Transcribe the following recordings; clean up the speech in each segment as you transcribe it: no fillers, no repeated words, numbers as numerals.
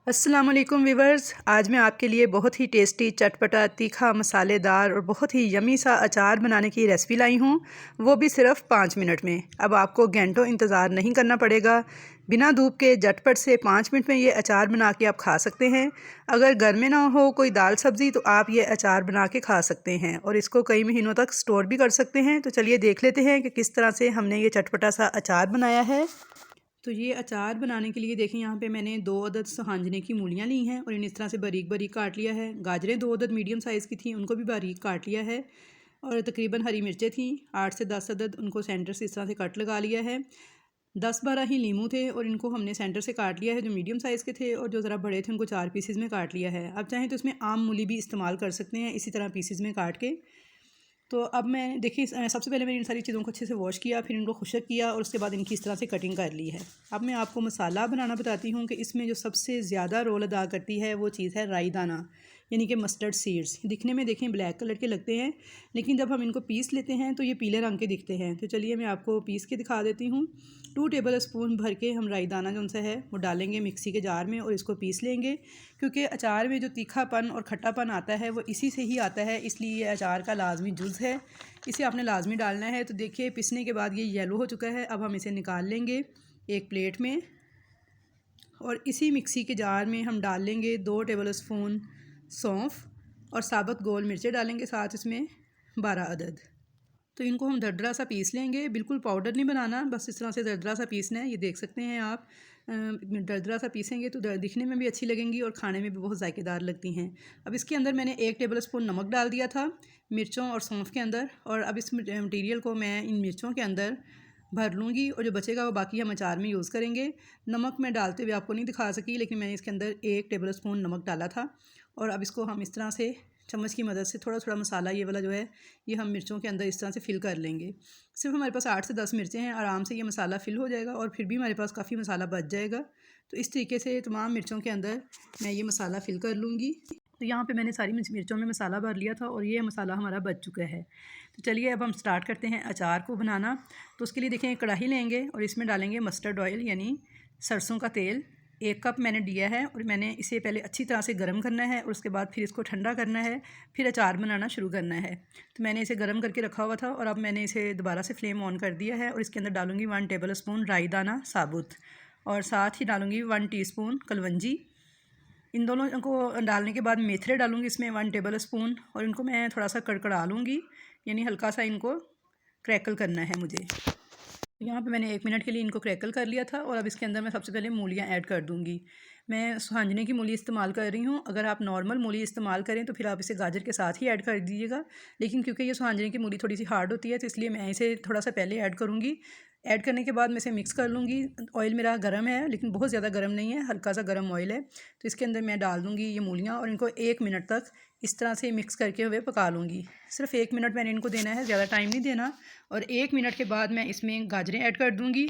अस्सलाम वालेकुम वीवर्स। आज मैं आपके लिए बहुत ही टेस्टी, चटपटा, तीखा, मसालेदार और बहुत ही यमी सा अचार बनाने की रेसिपी लाई हूँ, वो भी सिर्फ 5 मिनट में। अब आपको घंटों इंतज़ार नहीं करना पड़ेगा। बिना धूप के झटपट से 5 मिनट में ये अचार बना के आप खा सकते हैं। अगर घर में ना हो कोई दाल सब्ज़ी तो आप ये अचार बना के खा सकते हैं और इसको कई महीनों तक स्टोर भी कर सकते हैं। तो चलिए देख लेते हैं कि किस तरह से हमने ये चटपटा सा अचार बनाया है। तो ये अचार बनाने के लिए देखें, यहाँ पे मैंने 2 अदद सहांजने की मूलियाँ ली हैं और इन्हें इस तरह से बारीक बारीक काट लिया है। गाजरें 2 अदद मीडियम साइज़ की थी, उनको भी बारीक काट लिया है। और तकरीबन हरी मिर्चें थी 8 से 10 अदद, उनको सेंटर से इस तरह से कट लगा लिया है। 10-12 ही लीमू थे और इनको हमने सेंटर से काट लिया है, जो मीडियम साइज़ के थे, और जो ज़रा बड़े थे उनको 4 पीसेज़ में काट लिया है। अब चाहें तो इसमें आम मूली भी इस्तेमाल कर सकते हैं इसी तरह पीसेज़ में काट के। तो अब मैं देखिए, सबसे पहले मैंने इन सारी चीज़ों को अच्छे से वॉश किया, फिर इनको खुशक किया और उसके बाद इनकी इस तरह से कटिंग कर ली है। अब मैं आपको मसाला बनाना बताती हूँ कि इसमें जो सबसे ज़्यादा रोल अदा करती है वो चीज़ है राई दाना, यानी कि मस्टर्ड सीड्स। दिखने में देखें ब्लैक कलर के लगते हैं, लेकिन जब हम इनको पीस लेते हैं तो ये पीले रंग के दिखते हैं। तो चलिए मैं आपको पीस के दिखा देती हूँ। 2 टेबल स्पून भर के हम राई दाना जो सा है वो डालेंगे मिक्सी के जार में और इसको पीस लेंगे, क्योंकि अचार में जो तीखापन और खट्टापन आता है वो इसी से ही आता है, इसलिए ये अचार का लाजमी जुज़ है, इसे आपने लाजमी डालना है। तो देखिए पिसने के बाद ये येलो हो चुका है। अब हम इसे निकाल लेंगे एक प्लेट में और इसी मिक्सी के जार में हम डाल लेंगे 2 टेबल स्पून सौंफ और साबुत गोल मिर्चें डालेंगे, साथ इसमें 12 अदद। तो इनको हम दरदरा सा पीस लेंगे, बिल्कुल पाउडर नहीं बनाना, बस इस तरह से दरदरा सा पीसना है। ये देख सकते हैं आप, दरदरा सा पीसेंगे तो दिखने में भी अच्छी लगेंगी और खाने में भी बहुत जायकेदार लगती हैं। अब इसके अंदर मैंने 1 टेबल स्पून नमक डाल दिया था मिर्चों और सौंफ के अंदर, और अब इस मटीरियल को मैं इन मिर्चों के अंदर भर लूँगी और जो बचेगा वो बाकी हम अचार में यूज़ करेंगे। नमक मैं डालते हुए आपको नहीं दिखा सकी, लेकिन मैंने इसके अंदर 1 टेबल स्पून नमक डाला था। और अब इसको हम इस तरह से चम्मच की मदद से थोड़ा थोड़ा मसाला ये वाला जो है ये हम मिर्चों के अंदर इस तरह से फ़िल कर लेंगे। सिर्फ हमारे पास 8 से 10 मिर्चें हैं, आराम से ये मसाला फ़िल हो जाएगा और फिर भी हमारे पास काफ़ी मसाला बच जाएगा। तो इस तरीके से तमाम मिर्चों के अंदर मैं ये मसाला फ़िल कर लूँगी। तो यहाँ पे मैंने सारी मिर्चों में मसाला भर लिया था और ये मसाला हमारा बच चुका है। तो चलिए अब हम स्टार्ट करते हैं अचार को बनाना। तो उसके लिए देखें, कढ़ाई लेंगे और इसमें डालेंगे मस्टर्ड ऑयल, यानी सरसों का तेल। 1 कप मैंने दिया है और मैंने इसे पहले अच्छी तरह से गर्म करना है और उसके बाद फिर इसको ठंडा करना है, फिर अचार बनाना शुरू करना है। तो मैंने इसे गर्म करके रखा हुआ था और अब मैंने इसे दोबारा से फ्लेम ऑन कर दिया है और इसके अंदर डालूँगी 1 टेबल स्पून राई दाना साबुत और साथ ही डालूँगी 1 टीस्पून कलवंजी। इन दोनों को डालने के बाद मेथरे डालूँगी इसमें 1 टेबल स्पून, और इनको मैं थोड़ा सा कड़कड़ा लूँगी, यानी हल्का सा इनको क्रैकल करना है मुझे। यहाँ पे मैंने 1 मिनट के लिए इनको क्रैकल कर लिया था और अब इसके अंदर मैं सबसे पहले मूलियाँ ऐड कर दूँगी। मैं सुहांजने की मूली इस्तेमाल कर रही हूँ। अगर आप नॉर्मल मूली इस्तेमाल करें तो फिर आप इसे गाजर के साथ ही ऐड कर दीजिएगा, लेकिन क्योंकि ये सुहांजने की मूली थोड़ी सी हार्ड होती है तो इसलिए मैं इसे थोड़ा सा पहले ऐड करूँगी। ऐड करने के बाद मैं इसे मिक्स कर लूँगी। ऑयल मेरा गर्म है, लेकिन बहुत ज़्यादा गर्म नहीं है, हल्का सा गर्म ऑयल है। तो इसके अंदर मैं डाल दूँगी ये मूलियाँ और इनको 1 मिनट तक इस तरह से मिक्स करके हुए पका लूँगी। सिर्फ 1 मिनट मैंने इनको देना है, ज़्यादा टाइम नहीं देना। और 1 मिनट के बाद मैं इसमें गाजरें ऐड कर दूँगी।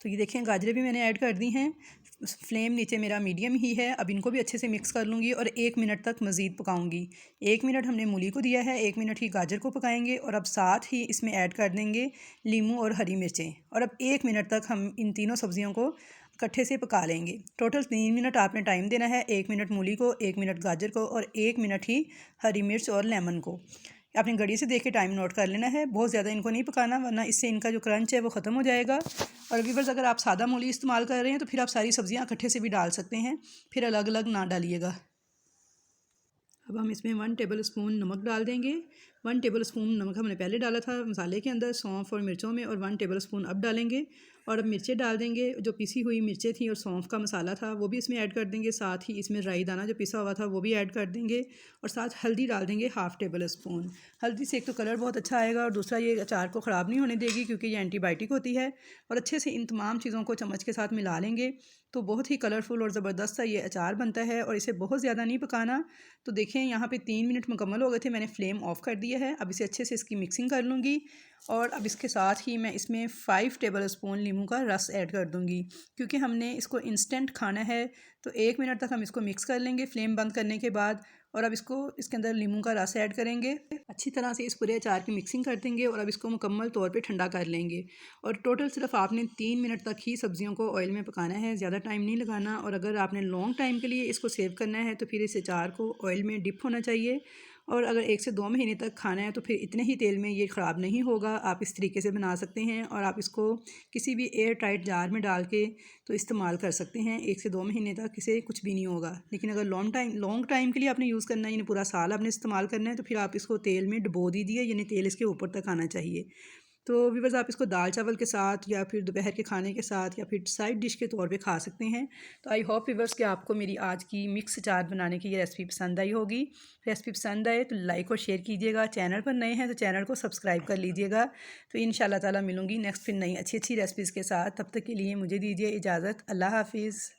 तो ये देखें, गाजरें भी मैंने ऐड कर दी हैं। फ्लेम नीचे मेरा मीडियम ही है। अब इनको भी अच्छे से मिक्स कर लूँगी और 1 मिनट तक मज़ीद पकाऊँगी। 1 मिनट हमने मूली को दिया है, 1 मिनट ही गाजर को पकाएंगे और अब साथ ही इसमें ऐड कर देंगे लीमू और हरी मिर्चें। और अब 1 मिनट तक हम इन तीनों सब्ज़ियों को इकट्ठे से पका लेंगे। टोटल 3 मिनट आपने टाइम देना है, 1 मिनट मूली को, 1 मिनट गाजर को और 1 मिनट ही हरी मिर्च और लेमन को। अपनी घड़ी से देख के टाइम नोट कर लेना है, बहुत ज़्यादा इनको नहीं पकाना, वरना इससे इनका जो क्रंच है वो ख़त्म हो जाएगा। और व्यूअर्स, अगर आप सादा मूली इस्तेमाल कर रहे हैं तो फिर आप सारी सब्ज़ियाँ इकट्ठे से भी डाल सकते हैं, फिर अलग अलग ना डालिएगा। अब हम इसमें 1 टेबल स्पून नमक डाल देंगे। 1 टेबल स्पून नमक हमने पहले डाला था मसाले के अंदर सौंफ और मिर्चों में, और 1 टेबल स्पून अब डालेंगे। और अब मिर्चें डाल देंगे, जो पिसी हुई मिर्चें थी और सौंफ का मसाला था वो भी इसमें ऐड कर देंगे। साथ ही इसमें राई दाना जो पिसा हुआ था वो भी ऐड कर देंगे और साथ हल्दी डाल देंगे 1/2 टेबल स्पून। हल्दी से एक तो कलर बहुत अच्छा आएगा और दूसरा ये अचार को ख़राब नहीं होने देगी, क्योंकि ये एंटीबायोटिक होती है। और अच्छे से इन तमाम चीज़ों को चम्मच के साथ मिला लेंगे तो बहुत ही कलरफुल और ज़बरदस्त सा ये अचार बनता है। और इसे बहुत ज़्यादा नहीं पकाना। तो देखें, यहाँ पे 3 मिनट मुकम्मल हो गए थे, मैंने फ्लेम ऑफ़ कर दिया। लिया है। अब इसे अच्छे से इसकी मिक्सिंग कर लूँगी और अब इसके साथ ही मैं इसमें 5 टेबलस्पून नींबू का रस ऐड कर दूँगी। क्योंकि हमने इसको इंस्टेंट खाना है तो 1 मिनट तक हम इसको मिक्स कर लेंगे फ्लेम बंद करने के बाद। और अब इसको इसके अंदर नींबू का रस ऐड करेंगे, अच्छी तरह से इस पूरे अचार की मिक्सिंग कर देंगे और अब इसको मुकम्मल तौर पे ठंडा कर लेंगे। और टोटल सिर्फ आपने 3 मिनट तक ही सब्जियों को ऑयल में पकाना है, ज़्यादा टाइम नहीं लगाना। और अगर आपने लॉन्ग टाइम के लिए इसको सेव करना है तो फिर इस अचार को ऑयल में डिप होना चाहिए। और अगर 1 से 2 महीने तक खाना है तो फिर इतने ही तेल में ये ख़राब नहीं होगा। आप इस तरीके से बना सकते हैं और आप इसको किसी भी एयर टाइट जार में डाल के तो इस्तेमाल कर सकते हैं। 1 से 2 महीने तक इसे कुछ भी नहीं होगा। लेकिन अगर लॉन्ग टाइम के लिए आपने यूज़ करना है, यानी पूरा साल आपने इस्तेमाल करना है, तो फिर आप इसको तेल में डुबो दीजिए, यानी तेल इसके ऊपर तक आना चाहिए। तो व्यूअर्स, आप इसको दाल चावल के साथ या फिर दोपहर के खाने के साथ या फिर साइड डिश के तौर पे खा सकते हैं। तो आई होप व्यूअर्स कि आपको मेरी आज की मिक्स अचार बनाने की ये रेसिपी पसंद आई होगी। रेसिपी पसंद आए तो लाइक और शेयर कीजिएगा। चैनल पर नए हैं तो चैनल को सब्सक्राइब कर लीजिएगा। तो इंशाल्लाह ताला मिलूँगी नेक्स्ट फिर नई अच्छी रेसिपीज़ के साथ। तब तक के लिए मुझे दीजिए इजाज़त। अल्लाह हाफिज़।